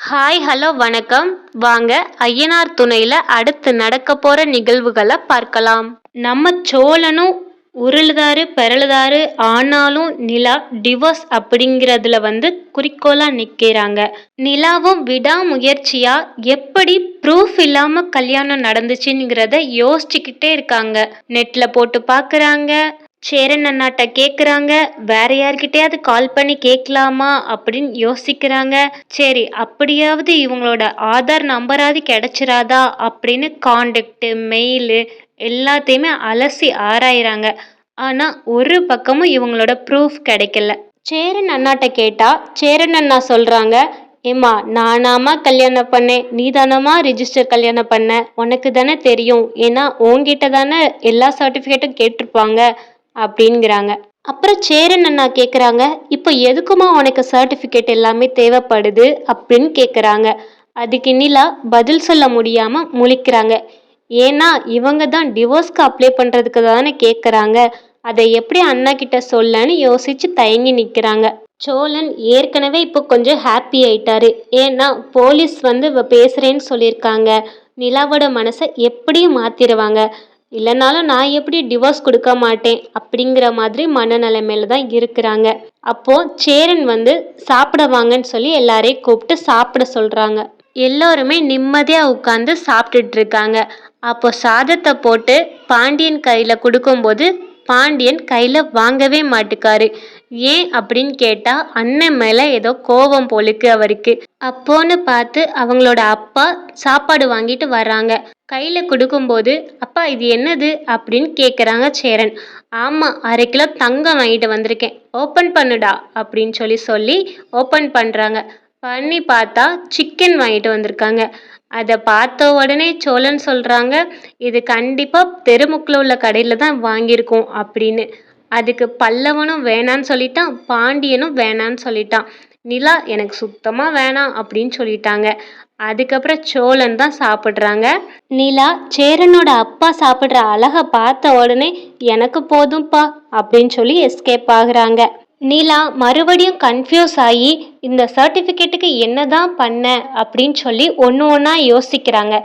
Hi hello வணக்கம். வாங்க ஐயனார் துணையில அடுத்து நடக்க போற நிகழ்வுகளை பார்க்கலாம். நம்ம சோழனும் உருளுதாரு பெறலுதாரு ஆனாலும் நிலா டிவோர்ஸ் அப்படிங்கிறதுல குறிக்கோளா நிக்கிறாங்க. நிலாவும் விடாமுயற்சியா எப்படி ப்ரூஃப் இல்லாம கல்யாணம் நடந்துச்சுங்கிறத யோசிச்சுக்கிட்டே இருக்காங்க. நெட்ல போட்டு பாக்குறாங்க, சேரன் அண்ணாட்ட கேக்குறாங்க, வேற யார்கிட்டயாவது கால் பண்ணி கேட்கலாமா அப்படின்னு யோசிக்கிறாங்க. சரி, அப்படியாவது இவங்களோட ஆதார் நம்பராவது கிடைச்சிராதா அப்படின்னு காண்டக்ட் மெயிலு எல்லாத்தையுமே அலசி ஆராயிறாங்க. ஆனா ஒரு பக்கமும் இவங்களோட ப்ரூஃப் கிடைக்கல. சேரன் அண்ணாட்ட கேட்டா சேரன் அண்ணா சொல்றாங்க, ஏம்மா நானாமா கல்யாணம் பண்ணேன், நீ தானம்மா ரிஜிஸ்டர் கல்யாணம் பண்ண, உனக்கு தானே தெரியும், ஏன்னா உன்கிட்ட தானே எல்லா சர்டிஃபிகேட்டும் கேட்டிருப்பாங்க அப்படிங்கிறாங்க. அப்புறம் சேரன் அண்ணா கேட்குறாங்க, இப்போ எதுக்குமா உனக்கு சர்டிஃபிகேட் எல்லாமே தேவைப்படுது அப்படின்னு கேட்குறாங்க. அதுக்கு நிலா பதில் சொல்ல முடியாம முழிக்கிறாங்க. ஏன்னா இவங்க தான் டிவோர்ஸ்க்கு அப்ளை பண்ணுறதுக்கு தானே கேட்குறாங்க, அதை எப்படி அண்ணா கிட்ட சொல்லன்னு யோசிச்சு தயங்கி நிற்கிறாங்க. சோழன் ஏற்கனவே இப்போ கொஞ்சம் ஹாப்பி ஆயிட்டாரு. ஏன்னா போலீஸ் பேசுறேன்னு சொல்லியிருக்காங்க. நிலாவோட மனசை எப்படியும் மாத்திருவாங்க, இல்லைனாலும் நான் எப்படி டிவோர்ஸ் கொடுக்க மாட்டேன் அப்படிங்கிற மாதிரி மனநிலைமையில தான் இருக்கிறாங்க. அப்போ சேரன் சாப்பிட வாங்கன்னு சொல்லி எல்லாரையும் கூப்பிட்டு சாப்பிட சொல்றாங்க. எல்லோருமே நிம்மதியா உட்காந்து சாப்பிட்டுட்டு இருக்காங்க. அப்போ சாதத்தை போட்டு பாண்டியன் கையில கொடுக்கும்போது பாண்டியன் கையில வாங்கவே மாட்டுக்காரு. ஏன் அப்படின்னு கேட்டா அண்ணன் மேல ஏதோ கோபம் போலுக்கு அவருக்கு. அப்போன்னு பார்த்து அவங்களோட அப்பா சாப்பாடு வாங்கிட்டு வர்றாங்க. கையில கொடுக்கும்போது, அப்பா இது என்னது அப்படின்னு கேக்குறாங்க சேரன். ஆமா, 1/2 கிலோ தங்கம் வாங்கிட்டு வந்திருக்கேன், ஓப்பன் பண்ணுடா அப்படின்னு சொல்லி ஓப்பன் பண்றாங்க. பண்ணி பார்த்தா சிக்கன் வாங்கிட்டு வந்திருக்காங்க. அதை பார்த்த உடனே சோழன் சொல்றாங்க, இது கண்டிப்பா தெருமுக்கில் உள்ள கடையில தான் வாங்கியிருக்கோம் அப்படின்னு. அதுக்கு பல்லவனும் வேணான்னு சொல்லிட்டான், பாண்டியனும் வேணான்னு சொல்லிட்டான். நிலா எனக்கு சுத்தமா வேணாம் அப்படின்னு சொல்லிட்டாங்க. அதுக்கப்புறம் சோழன் தான் சாப்பிட்றாங்க. நிலா சேரனோட அப்பா சாப்பிட்ற அழகை பார்த்த உடனே எனக்கு போதும்பா அப்படின்னு சொல்லி எஸ்கேப் ஆகுறாங்க. நிலா மறுபடியும் கன்ஃபியூஸ் ஆகி இந்த சர்டிஃபிகேட்டுக்கு என்னதான் பண்ண அப்படின்னு சொல்லி ஒன்று ஒன்றா யோசிக்கிறாங்க.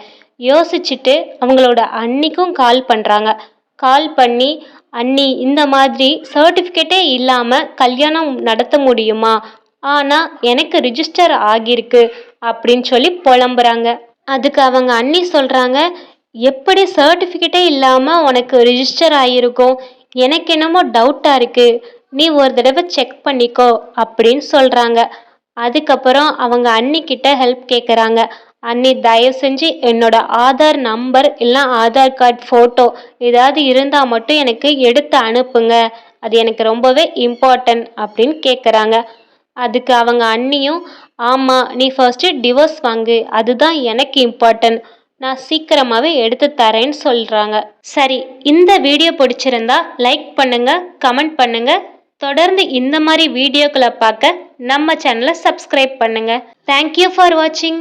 யோசிச்சுட்டு அவங்களோட அன்னிக்கும் கால் பண்ணுறாங்க. கால் பண்ணி, அண்ணி இந்த மாதிரி சர்டிஃபிகேட்டே இல்லாமல் கல்யாணம் நடத்த முடியுமா, ஆனால் எனக்கு ரிஜிஸ்டர் ஆகியிருக்கு அப்படின்னு சொல்லி புலம்புறாங்க. அதுக்கு அவங்க அண்ணி சொல்கிறாங்க, எப்படி சர்டிஃபிகேட்டே இல்லாமல் உனக்கு ரிஜிஸ்டர் ஆகியிருக்கும், எனக்கு என்னமோ டவுட்டாக இருக்குது, நீ ஒரு தடவை செக் பண்ணிக்கோ அப்படின்னு சொல்கிறாங்க. அதுக்கப்புறம் அவங்க அண்ணிக்கிட்ட ஹெல்ப் கேட்குறாங்க. அண்ணி தயவு செஞ்சு என்னோட ஆதார் நம்பர் இல்லை ஆதார் கார்டு ஃபோட்டோ ஏதாவது இருந்தால் மட்டும் எனக்கு எடுத்து அனுப்புங்க, அது எனக்கு ரொம்பவே இம்பார்ட்டன்ட் அப்படின்னு கேட்குறாங்க. அதுக்கு அவங்க அண்ணியும், ஆமாம் நீ ஃபர்ஸ்ட்டு டிவோர்ஸ் வாங்கு, அதுதான் எனக்கு இம்பார்ட்டன்ட், நான் சீக்கிரமாகவே எடுத்து தரேன்னு சொல்கிறாங்க. சரி, இந்த வீடியோ பிடிச்சிருந்தா லைக் பண்ணுங்க, கமெண்ட் பண்ணுங்க. தொடர்ந்து இந்த மாதிரி வீடியோக்களை பார்க்க நம்ம சேனலை சப்ஸ்கிரைப் பண்ணுங்க. தேங்க்யூ ஃபார் வாட்சிங்.